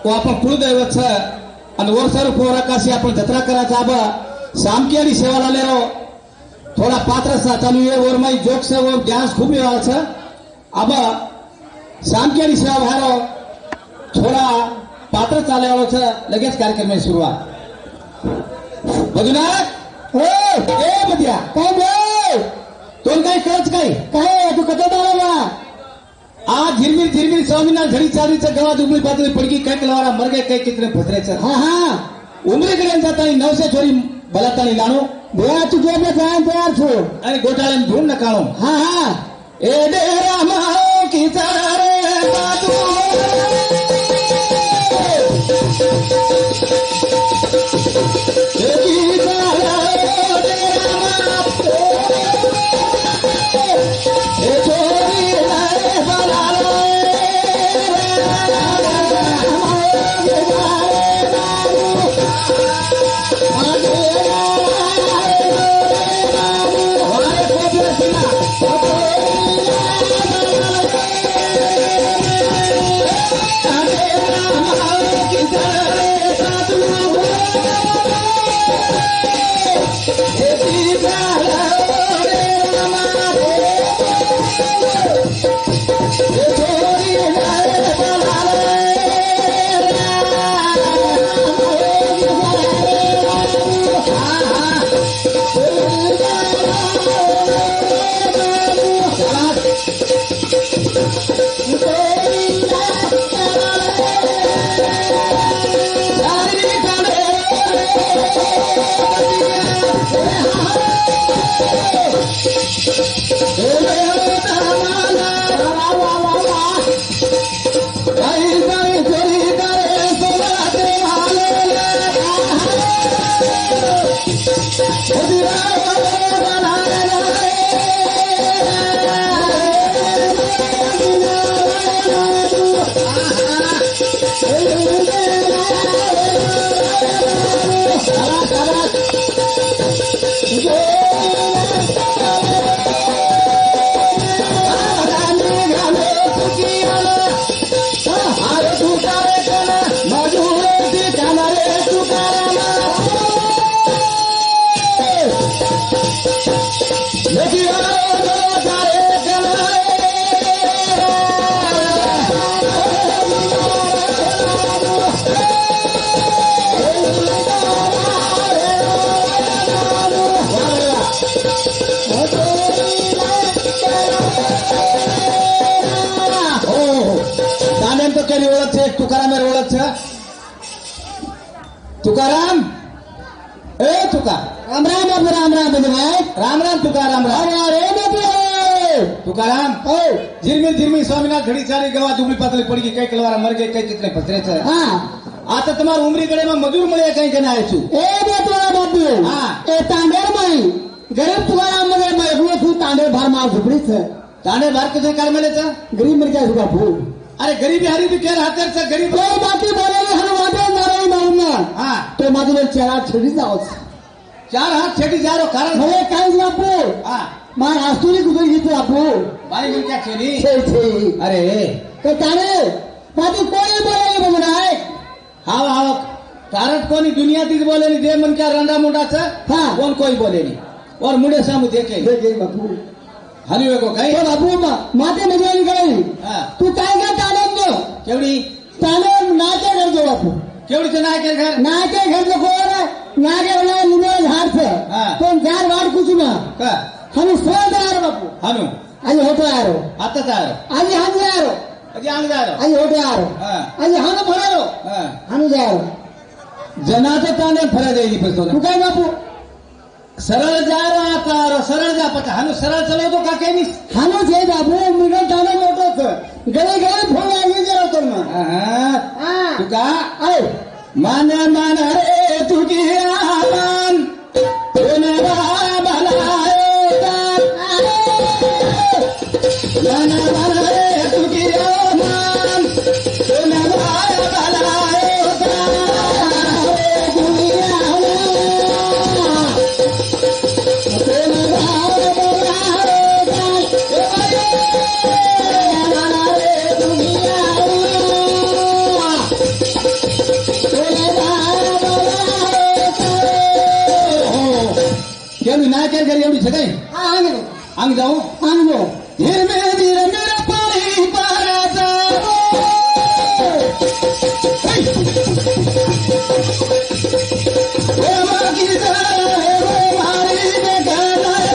को आपण कुलदैवत छ અને વર્ષારો પોરાકાશી આપણે જત્રા કરા છે આબા સામકીયાની સેવા લાલેરો થોડા પાત્ર સા ચાલુ એ ઓરમાઈ જોક છે ઓ ડાન્સ ખૂબ એવા છે આબા સામકીયાની સેવા ભારો થોડા પાત્ર ચાલે વાળો છે लगेच कार्यक्रमની શરૂઆત બજુના એ બધિયા काय बे तोन काय करच काय तू कतो दावा आ झिरमिर झिरमिर स्वामीना घडी चालीचं गावात उमरी पातळी पडकी काय कलवारा मर गए काय कितने फसरेचं हा हा उमरी कडे जातानी 900 छोरी बलातानी लाणो भोया तू जेबे जाय तयार छो आणि गोटाळ्यान धुंड नकाळो हा हा ए डेरा माओ की चारे बातू तुकाराम ए तुका राम राम बाबू राम राम भाई राम राम तुकाराम राम रे बाबू तुकाराम ओ झिरमिर स्वामीनाथ घडी चाली गावात उमरी पातळी पडकी काय कलवारा मर गए काय कितने फसरेचं हा आता तुम्हार उमरी गडे में मजूर मळे काय के ना आयछु ए बाबू हा ए तांडेर माई गरीब तुकाराम मगे मैं तू तांडेर भार मार झुपडीच तांडेर भार कसे काय मलेच गरीब मर काय सुगा भू अरे गरीबी हरी भी केर हातेरच गरीब कोई बाती बोलेली हर वाटे नाराई मारून हा तो माझे चार छेडी जावच 4 हात छेडी जारो कारण भले काय बापू हा मार आस्तुरी गुजर घेतो बापू बाई मी क्या छेडी छे अरे तो ताणे बाती कोणी बोलेली बघनाय हाव हाव कारण कोणी दुनिया तीच बोलेली दे मन क्या रंडा मुंडाच हा कोण कोई बोलेली और मुंडे सामू देखे बापू हनी वेगो काय तो बापू माते मजवानी गई तू काय का ताणन दो केवडी ताणे नाके घर दो बापू केवडी ते नाके घर जो कोण नाके वाला निमे झाड से तो चार वाट कुछ ना का हनी सोल दार बापू हनु आज होतो यारो आता तारो आज हम यारो आज आंग जारो आज होतो यारो आज हनु भरारो हनु जारो जनाते ताणे फरा देली पसो तू काय बापू सरळ जा रहा था सरळ जा पता हनु सरळ चलो तो का केनी हनु जे बाबू मिगल ताने मोटोच गळे फोन लागली जरा तो ना तू का ऐ मान रे तुझी आमान कोणा भलाएगा मान रे तुझी आमान कोणा भलाएगा दुनिया ના કે કરી એવડી છે કઈ હા આંગે આંગ જાઉં આંગો ધીરમે ધીરમે પાણી પારાતા એ માગી જાય એ મારી બેટા તારી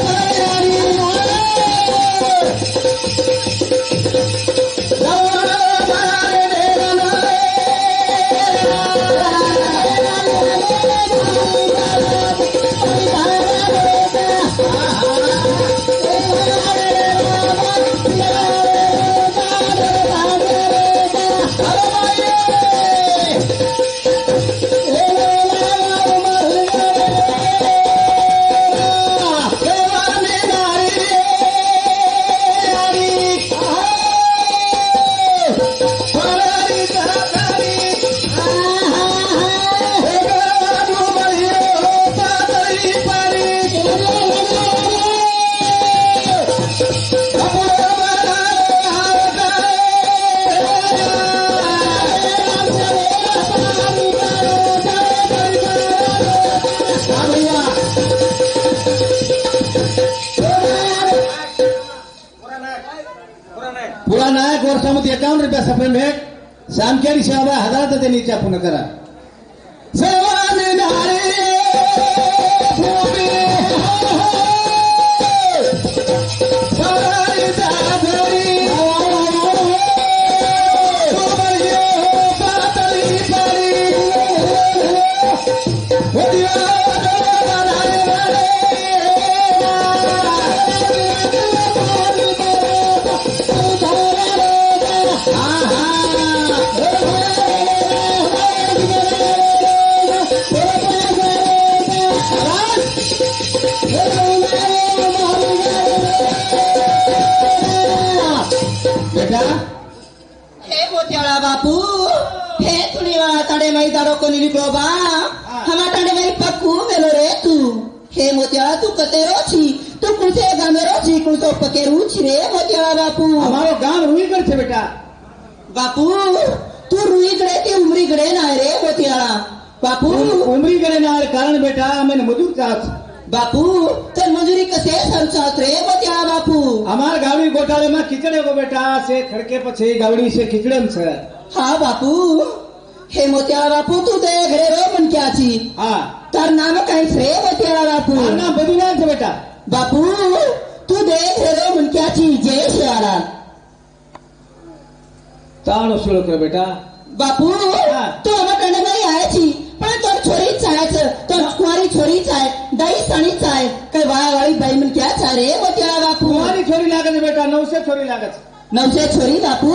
पुरा नायक वर्षामध्ये 51 रुपया सप्रेम भेट सामख्यारी सेवा 1000 तर त्यांनी इच्छा पूर्ण करा बापू हे तुनी वाला ताडे माई दारो कोनी निकलो बा हमा ताडे माई पक्कू मेलो रे तू हे मोतियाळा तू कतेरो छी तू कुसे गामेरो छी कुसो पकेरू छी रे मोतियाळा बापू हमारो गाम रुईगढ़ छे बेटा बापू तू रुईगढ़ की उमरीगढ़ ना रे मोतियाळा बापू उमरीगढ़ ना कारण बेटा मैंने मजूर चाच बापू तर मजुरी कसे सरचात रे मोतियाळा बापू हमार गावड़ी गोटाळे में खिचड़े को बेटा से खड़के पछे गावड़ी से खिचड़े में छे हाँ बापू हे मोतियाळा बापू तू दे घरे रो मन क्या छी हाँ तार नाम काई रे मोतियाळा बापू नाम बदुला छे बेटा बापू तू दे घरे रो मन क्या छी जय शिवाला ताणो सुरो कर बेटा बापू तू अमकंड में आए छी पण तो छोरी चायच तो कुंवारी छोरी चाय दही सणी चाय कई वाया वाली बाई मन क्या चाय रे मोतियाळा बापू कुंवारी छोरी लागत बेटा 900 छोरी लागत 900 छोरी बापू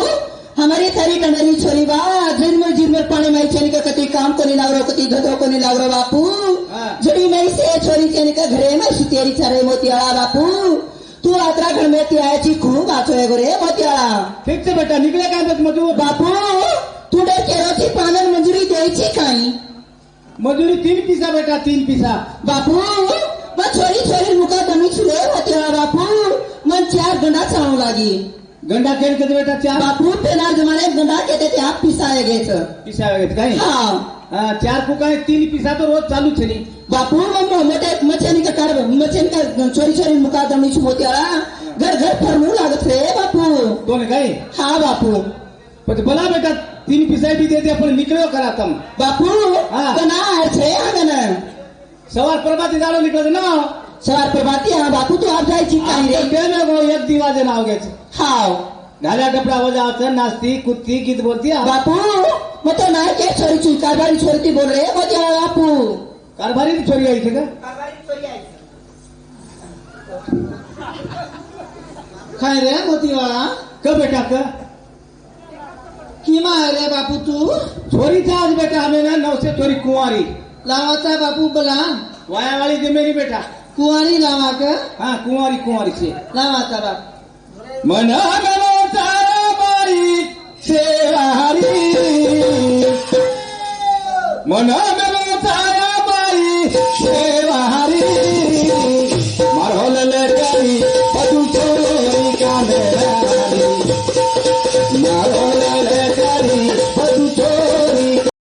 हमारी थारी कंडरी छोरी बा जिरमर पानी में चेन का कति काम को नहीं लावरो कति धधो को नहीं लावरो बापू जड़ी में से छोरी चेन का घरे में सुतेरी चारे मोतियाळा बापू तू आत्राखंड में ती आया छी खूब आचो है गोरे मोतियाळा ठीक से बेटा निकले काय मत मजूर बापू तू डर केरो छी पानन मंजुरी देई काई मजुरी 3 पैसा बेटा 3 पैसा बापू मैं छोरी छोरी मुका दमी छुरे मोतियाळा बापू मन 4 गंडा चावू लागी गंडा केल के बेटा 4 बापू पेना जमाने गंडा कहते थे आप पिसाए गए थे पिसाए गए काय हाँ 4 फुकाय 3 पैसा तो रोज चालू छे नी बापू मोटे मचेनी का कार मचेन का छोरी छोरी मुका दमी छु मोतियाळा घर घर फरमू लागत रे बापू कोने काय हाँ बापू પછી ભલા બેટા 3 પૈસા બી દે દે પણ નીકળ્યો ખરા તમ बापू कना छे आगन સવાર પ્રભાતી દાડો નીકળે ના सवार प्रभाती हाँ बापू तो आप जाए छी काई रे टेमे को एक दीवाजे ना होगे हाँ गाला डपड़ा हो जात नाचती कुत्ती गीत बोलती बापू मैं तो ना के छोरी छी कारबारी छोरी बोल रहे मोतियाळा बापू कारभारी की छोरी आई थे का कारबारी छोरी आई खाए रे मोतीवाला क बेटा क कीमा है रे बापू तू छोरी था आज बेटा हमें ना 900 छोरी कुंवारी लावाता बापू बला वाया वाली दे मेरी बेटा कुंवारी लावा का हाँ कुंवारी कुंवारी से लावाता बाप मना मनो तारा बारी से हारी मना